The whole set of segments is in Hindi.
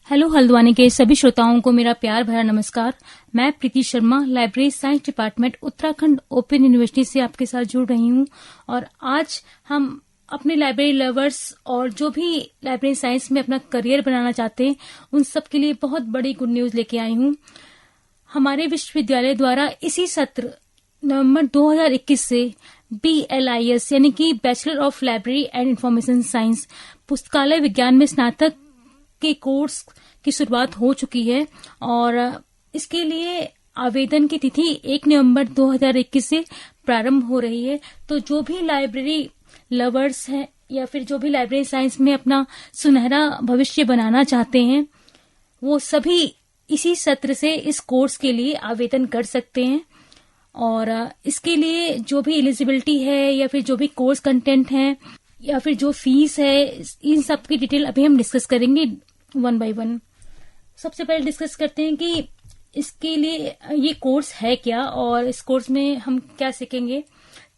हेलो हल्द्वानी के सभी श्रोताओं को मेरा प्यार भरा नमस्कार। मैं Preeti Sharma library science department Uttarakhand open university से आपके साथ जुड़ रही हूं और आज हम अपने लाइब्रेरी लवर्स और जो भी लाइब्रेरी साइंस में अपना करियर बनाना चाहते हैं उन सब के लिए बहुत बड़ी गुड न्यूज लेके आई हूं। हमारे विश्वविद्यालय द्वारा इसी सत्र नवंबर 2021 से BLIS यानी कि bachelor of library and information science पुस्तकालय विज्ञान में स्नातक के कोर्स की शुरुआत हो चुकी है और इसके लिए आवेदन की तिथि 1 नवंबर 2021 से प्रारंभ हो रही है। तो जो भी लाइब्रेरी लवर्स हैं या फिर जो भी लाइब्रेरी साइंस में अपना सुनहरा भविष्य बनाना चाहते हैं वो सभी इसी सत्र से इस कोर्स के लिए आवेदन कर सकते हैं। और इसके लिए जो भी एलिजिबिलिटी है या फिर जो भी कोर्स कंटेंट है या फिर जो फीस है इन सब की डिटेल अभी हम डिस्कस करेंगे वन बाय वन। सबसे पहले डिस्कस करते हैं कि इसके लिए ये कोर्स है क्या और इस कोर्स में हम क्या सीखेंगे।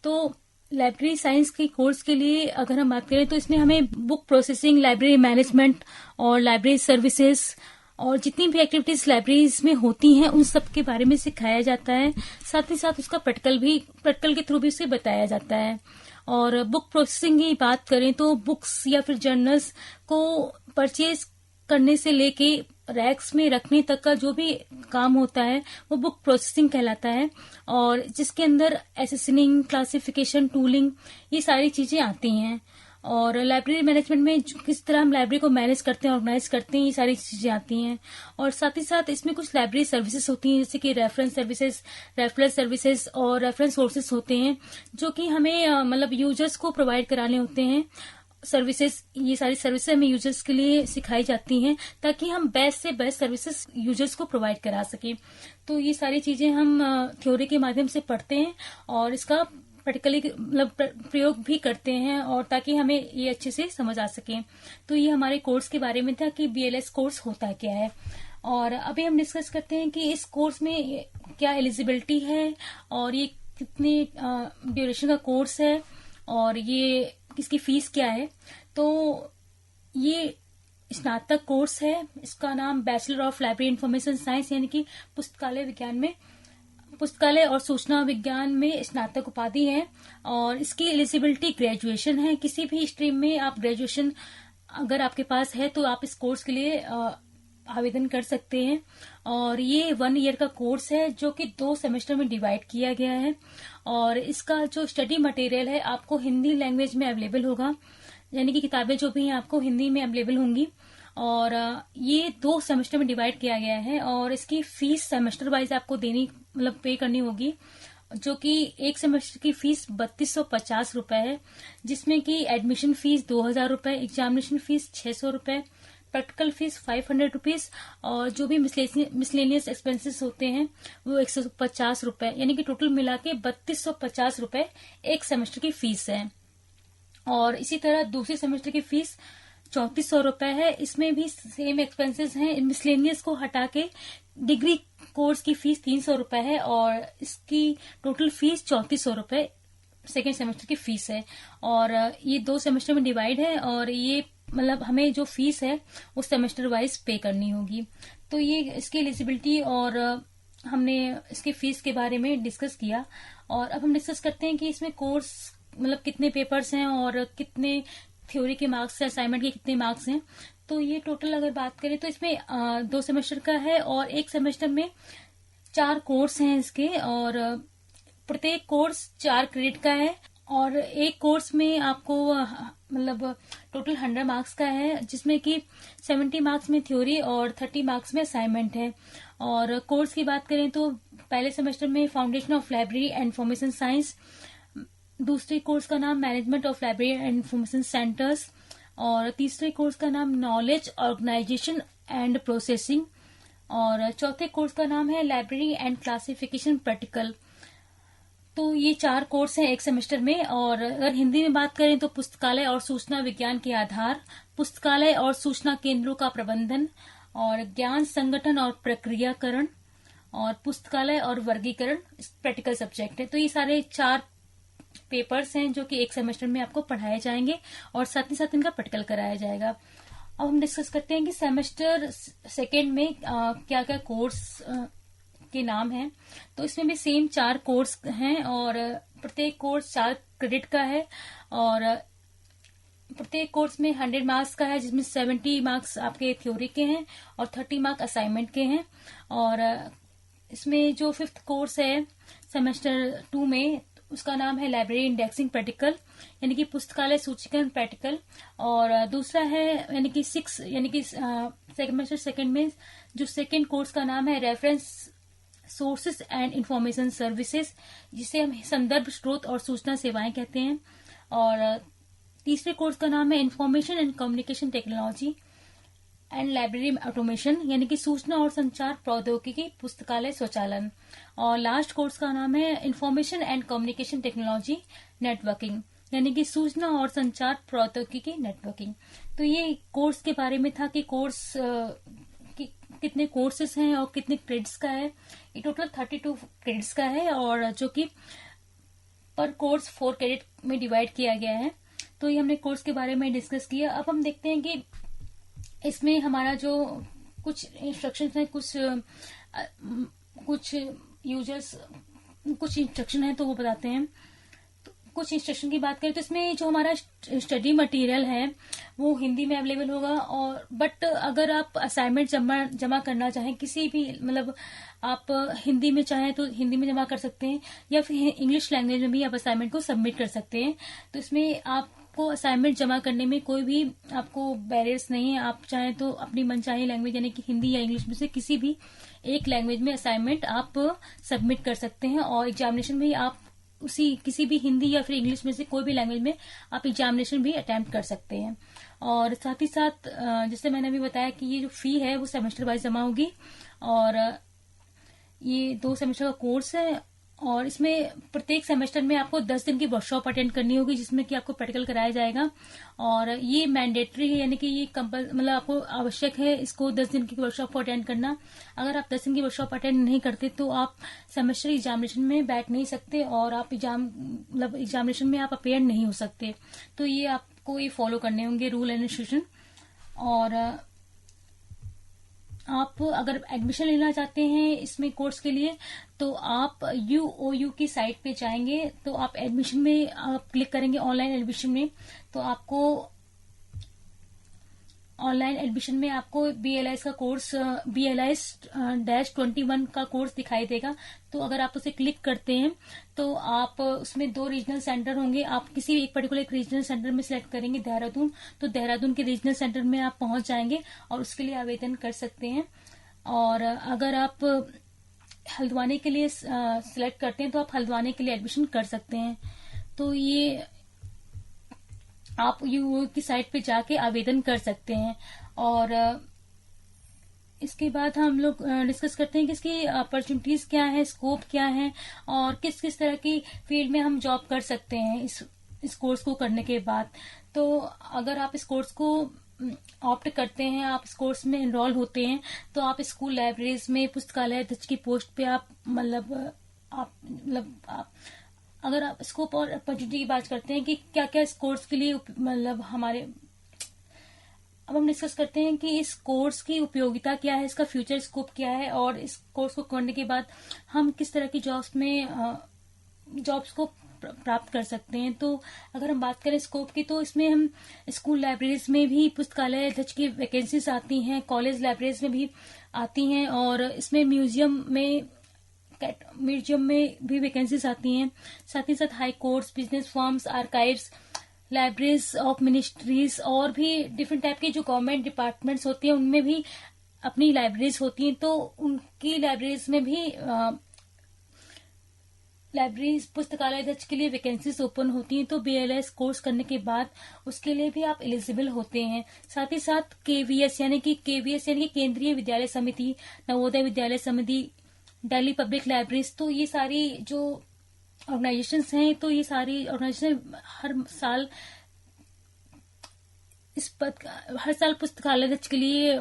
तो लाइब्रेरी साइंस के कोर्स के लिए अगर हम बात करें तो इसमें हमें बुक प्रोसेसिंग, लाइब्रेरी मैनेजमेंट और लाइब्रेरी सर्विसेज और जितनी भी एक्टिविटीज लाइब्रेरीज में होती हैं उन सब के बारे में सिखाया जाता है। साथ ही साथ उसका प्रैक्टिकल के थ्रू भी उसे बताया जाता है। और बुक प्रोसेसिंग की बात करें तो बुक्स या फिर जर्नल्स को परचेज करने से लेके रैक्स में रखने तक का जो भी काम होता है वो बुक प्रोसेसिंग कहलाता है और जिसके अंदर एसेसनिंग, क्लासिफिकेशन, टूलिंग ये सारी चीजें आती हैं। और लाइब्रेरी मैनेजमेंट में किस तरह हम लाइब्रेरी को मैनेज करते हैं, ऑर्गेनाइज करते हैं, ये सारी चीजें आती हैं। और साथ ही साथ इसमें कुछ लाइब्रेरी सर्विसेज होती हैं जैसे कि रेफरेंस सर्विसेज, रेफरल सर्विसेज और रेफरेंस सोर्सेज होते हैं जो कि हमें मतलब यूजर्स को प्रोवाइड कराने होते हैं सर्विसेज। ये सारी सर्विसेज हमें यूजर्स के लिए सिखाई जाती हैं ताकि हम बेस्ट से बेस्ट सर्विसेज यूजर्स को प्रोवाइड करा सकें। तो ये सारी चीजें हम थ्योरी के माध्यम से पढ़ते हैं और इसका प्रैक्टिकली मतलब प्रयोग भी करते हैं और ताकि हमें ये अच्छे से समझ आ सके। तो ये हमारे कोर्स के बारे में था कि BLS कोर्स होता क्या है। और अभी हम डिस्कस करते हैं कि इस कोर्स में क्या एलिजिबिलिटी है और ये कितने ड्यूरेशन का कोर्स है और ये इसकी फीस क्या है। तो ये स्नातक कोर्स है, इसका नाम bachelor of library information science यानी कि पुस्तकालय और सूचना विज्ञान में स्नातक उपाधि है और इसकी एलिजिबिलिटी ग्रेजुएशन है। किसी भी स्ट्रीम में आप ग्रेजुएशन अगर आपके पास है तो आप इस कोर्स के लिए आवेदन कर सकते हैं। और ये 1 ईयर का कोर्स है जो कि 2 सेमेस्टर में डिवाइड किया गया है और इसका जो स्टडी मटेरियल है आपको हिंदी लैंग्वेज में अवेलेबल होगा, यानी कि किताबें जो भी हैं आपको हिंदी में अवेलेबल होंगी। और ये 2 सेमेस्टर में डिवाइड किया गया है और इसकी फीस सेमेस्टर वाइज आपको देनी मतलब पे करनी होगी, जो कि एक सेमेस्टर की फीस 3250 रुपए है, जिसमें कि एडमिशन फीस 2000 रुपए, एग्जामिनेशन फीस 600 रुपए, प्रैक्टिकल फीस 500 रुपीज और जो भी मिसलेनियस एक्सपेंसेस होते हैं वो 150 रुपए, यानी कि टोटल मिला के 3250 रुपए एक सेमेस्टर की फीस है। और इसी तरह दूसरे सेमेस्टर की फीस 3400 रुपए है। इसमें भी सेम एक्सपेंसेस हैं, मिसलेनियस को हटा के डिग्री कोर्स की फीस 300 रुपए है और इसकी टोटल फीस 3400 रुपए सेकेंड सेमेस्टर की फीस है। और ये 2 सेमेस्टर में डिवाइड है और ये मतलब हमें जो फीस है वो सेमेस्टर वाइज पे करनी होगी। तो ये इसकी एलिजिबिलिटी और हमने इसके फीस के बारे में डिस्कस किया। और अब हम डिस्कस करते हैं कि इसमें कोर्स मतलब कितने पेपर्स हैं और कितने थ्योरी के मार्क्स, असाइनमेंट के कितने मार्क्स हैं। तो ये टोटल अगर बात करें तो इसमें 2 सेमेस्टर का है और एक सेमेस्टर में 4 कोर्स हैं इसके और प्रत्येक कोर्स 4 क्रेडिट का है और एक कोर्स में आपको मतलब टोटल 100 मार्क्स का है, जिसमें कि 70 मार्क्स में थ्योरी और 30 मार्क्स में असाइनमेंट है। और कोर्स की बात करें तो पहले सेमेस्टर में foundation of library and information science, दूसरे कोर्स का नाम management of library and information centres और तीसरे कोर्स का नाम नॉलेज ऑर्गेनाइजेशन एंड प्रोसेसिंग और चौथे कोर्स का नाम है लाइब्रेरी एंड क्लासिफिकेशन प्रैक्टिकल। तो ये 4 कोर्स हैं एक सेमेस्टर में। और अगर हिंदी में बात करें तो पुस्तकालय और सूचना विज्ञान के आधार, पुस्तकालय और सूचना केंद्रों का प्रबंधन और ज्ञान संगठन और प्रक्रियाकरण और पुस्तकालय और वर्गीकरण प्रैक्टिकल सब्जेक्ट है। तो ये सारे 4 पेपर्स हैं जो कि एक सेमेस्टर में आपको पढ़ाए जाएंगे और साथ ही साथ इनका प्रैक्टिकल कराया जाएगा। अब हम डिस्कस करते हैं कि सेमेस्टर सेकेंड में क्या क्या कोर्स के नाम हैं। तो इसमें भी सेम 4 कोर्स हैं और प्रत्येक कोर्स 4 क्रेडिट का है और प्रत्येक कोर्स में 100 मार्क्स का है, जिसमें 70 मार्क्स आपके थ्योरी के हैं और 30 मार्क्स असाइनमेंट के हैं। और इसमें जो 5th कोर्स है सेमेस्टर 2 में, उसका नाम है लाइब्रेरी इंडेक्सिंग प्रैक्टिकल, यानी कि पुस्तकालय सूचीकरण प्रैक्टिकल। और दूसरा है यानी कि सेमेस्टर सेकेंड में जो सेकेंड कोर्स का नाम है reference sources and information services, जिसे हम संदर्भ स्रोत और सूचना सेवाएं कहते हैं। और तीसरे कोर्स का नाम है information and communication technology and library automation, यानी कि सूचना और संचार प्रौद्योगिकी पुस्तकालय स्वचालन। और लास्ट कोर्स का नाम है information and communication technology networking, यानी कि सूचना और संचार प्रौद्योगिकी नेटवर्किंग। तो ये कोर्स के बारे में था कि कोर्स कितने कोर्सेज हैं और कितने क्रेडिट्स का है। ये टोटल 32 क्रेडिट्स का है और जो कि पर कोर्स 4 क्रेडिट में डिवाइड किया गया है। तो ये हमने कोर्स के बारे में डिस्कस किया। अब हम देखते हैं कि इसमें हमारा जो कुछ इंस्ट्रक्शंस हैं, कुछ यूजर्स कुछ इंस्ट्रक्शन है तो वो बताते हैं। तो कुछ इंस्ट्रक्शन की बात करें तो इसमें जो हमारा स्टडी मटेरियल है वो हिंदी में अवेलेबल होगा। और बट अगर आप असाइनमेंट जमा करना चाहें किसी भी, मतलब आप हिंदी में चाहें तो हिंदी में जमा कर सकते हैं या फिर इंग्लिश लैंग्वेज में भी आप असाइनमेंट को सबमिट कर सकते हैं। तो इसमें आपको असाइनमेंट जमा करने में कोई भी आपको बैरियर्स नहीं है। आप चाहें तो अपनी मनचाही लैंग्वेज यानी कि हिंदी या इंग्लिश में से किसी भी एक लैंग्वेज में असाइनमेंट आप सबमिट कर सकते हैं और एग्जामिनेशन में आप किसी भी हिंदी या फिर इंग्लिश में से कोई भी लैंग्वेज में आप एग्जामिनेशन भी अटेम्प्ट कर सकते हैं। और साथ ही साथ जैसे मैंने अभी बताया कि ये जो फी है वो सेमेस्टर वाइज जमा होगी और ये 2 सेमेस्टर का कोर्स है। और इसमें प्रत्येक सेमेस्टर में आपको 10 दिन की वर्कशॉप अटेंड करनी होगी, जिसमें कि आपको प्रैक्टिकल कराया जाएगा। और ये मैंडेटरी है, यानी कि ये मतलब आपको आवश्यक है इसको 10 दिन की वर्कशॉप को अटेंड करना। अगर आप 10 दिन की वर्कशॉप अटेंड नहीं करते तो आप सेमेस्टर एग्जामिनेशन में बैठ नहीं सकते और आप एग्जामिनेशन में आप अपेयर नहीं हो सकते। तो ये आपको ये फॉलो करने होंगे रूल एंड रेगुलेशन। और आप अगर एडमिशन लेना चाहते हैं इसमें कोर्स के लिए तो आप UOU की साइट पे जाएंगे, तो आप एडमिशन में आप क्लिक करेंगे ऑनलाइन एडमिशन में, तो आपको ऑनलाइन एडमिशन में आपको BLIS का कोर्स BLIS-21 का कोर्स दिखाई देगा। तो अगर आप उसे क्लिक करते हैं तो आप उसमें 2 रीजनल सेंटर होंगे। आप किसी एक पर्टिकुलर एक रीजनल सेंटर में सिलेक्ट करेंगे देहरादून, तो देहरादून के रीजनल सेंटर में आप पहुंच जाएंगे और उसके लिए आवेदन कर सकते हैं। और अगर आप हल्द्वानी के लिए सिलेक्ट करते हैं तो आप हल्द्वानी के लिए एडमिशन कर सकते हैं। तो ये आप UOU की साइट पे जाके आवेदन कर सकते हैं। और इसके बाद हम लोग डिस्कस करते हैं कि इसकी अपॉर्चुनिटीज क्या है, स्कोप क्या है और किस किस तरह की फील्ड में हम जॉब कर सकते हैं इस कोर्स को करने के बाद। तो अगर आप इस कोर्स को ऑप्ट करते हैं, आप इस कोर्स में एनरोल होते हैं, तो आप स्कूल लाइब्रेरीज में पुस्तकालय अध्यक्ष की पोस्ट पे आप अगर आप स्कोप और अपॉर्चुनिटी की बात करते हैं कि क्या क्या इस कोर्स के लिए अब हम डिस्कस करते हैं कि इस कोर्स की उपयोगिता क्या है, इसका फ्यूचर स्कोप क्या है और इस कोर्स को करने के बाद हम किस तरह की जॉब्स को प्राप्त कर सकते हैं। तो अगर हम बात करें स्कोप की तो इसमें हम स्कूल लाइब्रेरीज में भी पुस्तकालय अध्यक्ष की वैकेंसीज आती हैं, कॉलेज लाइब्रेरीज में भी आती हैं और इसमें म्यूजियम में भी वैकेंसीज आती हैं। साथ ही साथ high courts, business firms, archives, libraries of ministries और भी डिफरेंट टाइप के जो गवर्नमेंट डिपार्टमेंट्स होती हैं उनमें भी अपनी लाइब्रेरीज होती हैं। तो उनकी लाइब्रेरीज में भी लाइब्रेरीज पुस्तकालय अध्यक्ष के लिए वैकेंसीज ओपन होती हैं। तो BLIS कोर्स करने के बाद उसके लिए भी आप एलिजिबल होते हैं। साथ ही साथ KVS यानी कि केंद्रीय विद्यालय समिति, नवोदय विद्यालय समिति, दिल्ली पब्लिक लाइब्रेरीज, तो ये सारी जो ऑर्गेनाइजेशंस हैं, तो ये सारी ऑर्गेनाइजेशन हर साल पुस्तकालय अध्यक्ष के लिए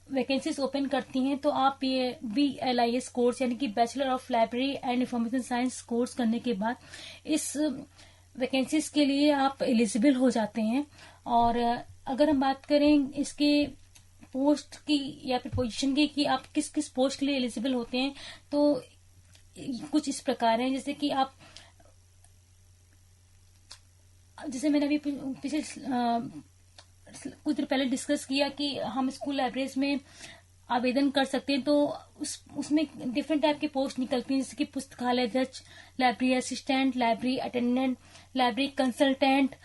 वैकेंसीज ओपन करती हैं। तो आप ये BLIS कोर्स यानी कि bachelor of library and information science course करने के बाद इस वैकेंसीज के लिए आप एलिजिबल हो जाते हैं। और अगर हम बात करें इसके पोस्ट की या फिर पोजीशन की कि आप किस किस पोस्ट के लिए एलिजिबल होते हैं, तो कुछ इस प्रकार है। जैसे मैंने अभी पिछले कुछ देर पहले डिस्कस किया कि हम स्कूल लाइब्रेरीज में आवेदन कर सकते हैं, तो उसमें डिफरेंट टाइप के पोस्ट निकलती हैं, जैसे कि पुस्तकालय अध्यक्ष, library assistant, library attendant, library consultant,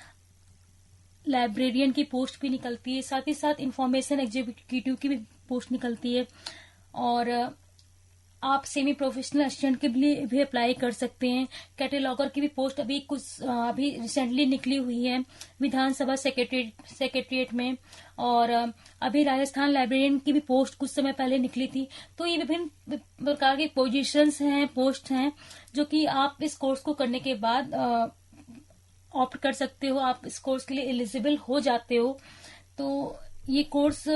librarian की पोस्ट भी निकलती है। साथ ही साथ इंफॉर्मेशन एग्जीक्यूटिव की भी पोस्ट निकलती है। और आप सेमी प्रोफेशनल असिस्टेंट के लिए भी अप्लाई कर सकते हैं। कैटेलॉगर की भी पोस्ट अभी रिसेंटली निकली हुई है विधानसभा सेक्रेटरीट में। और अभी राजस्थान लाइब्रेरियन की भी पोस्ट कुछ समय पहले निकली थी। तो ये विभिन्न प्रकार की पोजीशंस हैं, पोस्ट हैं, जो कि आप इस कोर्स को करने के बाद ऑप्ट कर सकते हो, आप इस कोर्स के लिए एलिजिबल हो जाते हो। तो ये कोर्स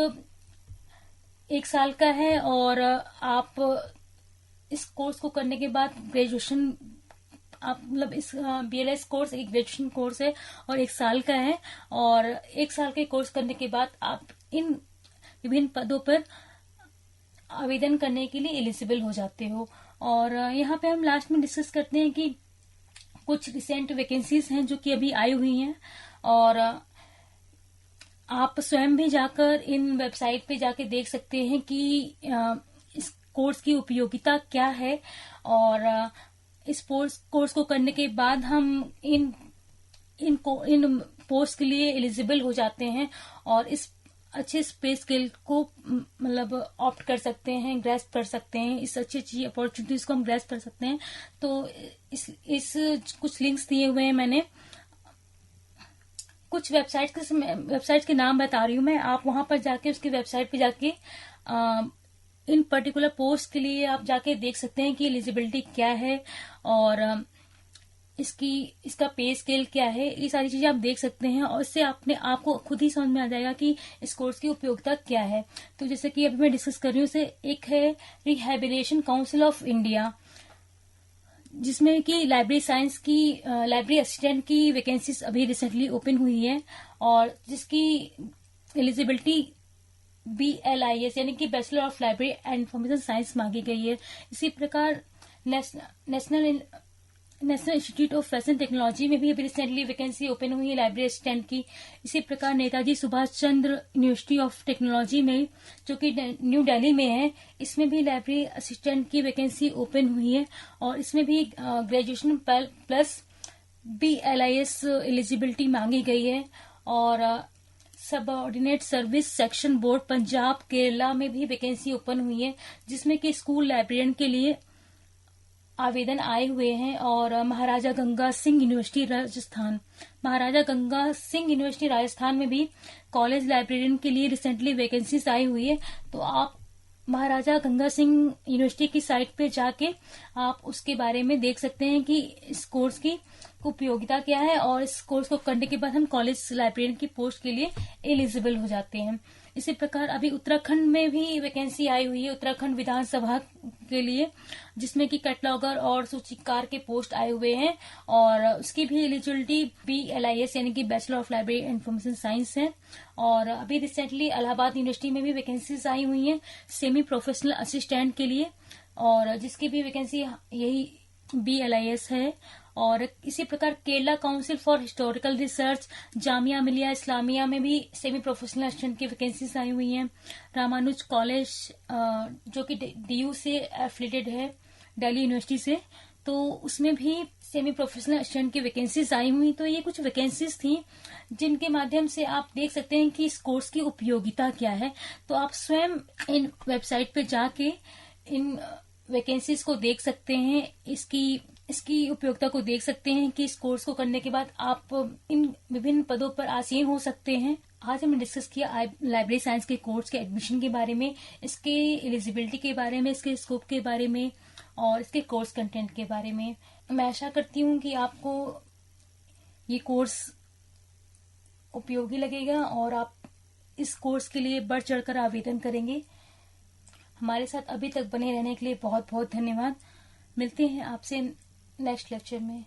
1 साल का है और आप इस कोर्स को करने के बाद ग्रेजुएशन, आप मतलब इस BLS कोर्स एक ग्रेजुएशन कोर्स है और 1 साल का है। और 1 साल के कोर्स करने के बाद आप इन विभिन्न पदों पर आवेदन करने के लिए एलिजिबल हो जाते हो। और यहाँ पे हम लास्ट में डिस्कस करते हैं कि कुछ रिसेंट वैकेंसीज हैं जो कि अभी आई हुई हैं, और आप स्वयं भी जाकर इन वेबसाइट पे जाके देख सकते हैं कि इस कोर्स की उपयोगिता क्या है। और इस कोर्स को करने के बाद हम इन पोस्ट के लिए एलिजिबल हो जाते हैं और इस अच्छे पे स्केल को मतलब ऑप्ट कर सकते हैं, ग्रेस्प कर सकते हैं, इस अच्छी अपॉर्चुनिटीज को हम ग्रेस्प कर सकते हैं। तो इस कुछ लिंक्स दिए हुए हैं मैंने, कुछ वेबसाइट के नाम बता रही हूँ मैं, आप वहां पर जाके उसकी वेबसाइट पे जाके इन पर्टिकुलर पोस्ट के लिए आप जाके देख सकते हैं कि एलिजिबिलिटी क्या है और इसका पे स्केल क्या है। ये सारी चीजें आप देख सकते हैं और इससे आपको खुद ही समझ में आ जाएगा कि इस कोर्स की उपयोगिता क्या है। तो जैसे कि अभी मैं डिस्कस कर रही हूँ, एक है रिहैबिलिटेशन काउंसिल ऑफ इंडिया, जिसमें कि लाइब्रेरी साइंस की लाइब्रेरी असिस्टेंट की वैकेंसीज अभी रिसेंटली ओपन हुई है और जिसकी एलिजिबिलिटी BLIS यानी कि bachelor of library and information science मांगी गई है। इसी प्रकार national institute of fashion technology में भी अभी रिसेंटली वैकेंसी ओपन हुई है लाइब्रेरी असिस्टेंट की। इसी प्रकार Netaji Subhash Chandra university of technology में, जो कि न्यू दिल्ली में है, इसमें भी लाइब्रेरी असिस्टेंट की वैकेंसी ओपन हुई है और इसमें भी ग्रेजुएशन प्लस BLIS एलिजिबिलिटी मांगी गई है। और सब ordinate service section board Punjab Kerala में भी वैकेंसी ओपन हुई है, जिसमें कि स्कूल लाइब्रेरियन के लिए आवेदन आए हुए हैं। और महाराजा गंगा सिंह यूनिवर्सिटी राजस्थान में भी कॉलेज लाइब्रेरियन के लिए रिसेंटली वैकेंसीज आई हुई है। तो आप महाराजा गंगा सिंह यूनिवर्सिटी की साइट पे जाके आप उसके बारे में देख सकते हैं कि इस कोर्स की उपयोगिता क्या है और इस कोर्स को करने के बाद हम कॉलेज लाइब्रेरियन की पोस्ट के लिए एलिजिबल हो जाते हैं। इसी प्रकार अभी उत्तराखंड में भी वैकेंसी आई हुई है, उत्तराखंड विधानसभा के लिए, जिसमें कि कैटलॉगर और सूचीकार के पोस्ट आए हुए हैं और उसकी भी एलिजिबिलिटी BLIS यानी कि bachelor of library and information science है। और अभी रिसेंटली इलाहाबाद यूनिवर्सिटी में भी वैकेंसीज आई हुई हैं सेमी प्रोफेशनल असिस्टेंट के लिए, और जिसकी भी वैकेंसी यही BLIS है। और इसी प्रकार Kerala council for historical research Jamia Millia Islamia में भी सेमी प्रोफेशनल असिस्टेंट की वैकेंसीज आई हुई हैं। रामानुज कॉलेज जो कि DU से एफिलिएटेड है, दिल्ली यूनिवर्सिटी से, तो उसमें भी सेमी प्रोफेशनल असिस्टेंट की वैकेंसीज आई हुई। तो ये कुछ वैकेंसीज थी जिनके माध्यम से आप देख सकते हैं कि इस कोर्स की उपयोगिता क्या है। तो आप स्वयं इन वेबसाइट पे जाके इन वैकेंसीज को देख सकते हैं, इसकी उपयोगिता को देख सकते हैं कि इस कोर्स को करने के बाद आप इन विभिन्न पदों पर आसीन हो सकते हैं। आज हमने डिस्कस किया लाइब्रेरी साइंस के कोर्स के एडमिशन के बारे में, इसके एलिजिबिलिटी के बारे में, इसके स्कोप के बारे में और इसके कोर्स कंटेंट के बारे में। मैं आशा करती हूँ कि आपको ये कोर्स उपयोगी लगेगा और आप इस कोर्स के लिए बढ़ चढ़कर आवेदन करेंगे। हमारे साथ अभी तक बने रहने के लिए बहुत बहुत धन्यवाद। मिलते हैं आपसे नेक्स्ट लेक्चर में।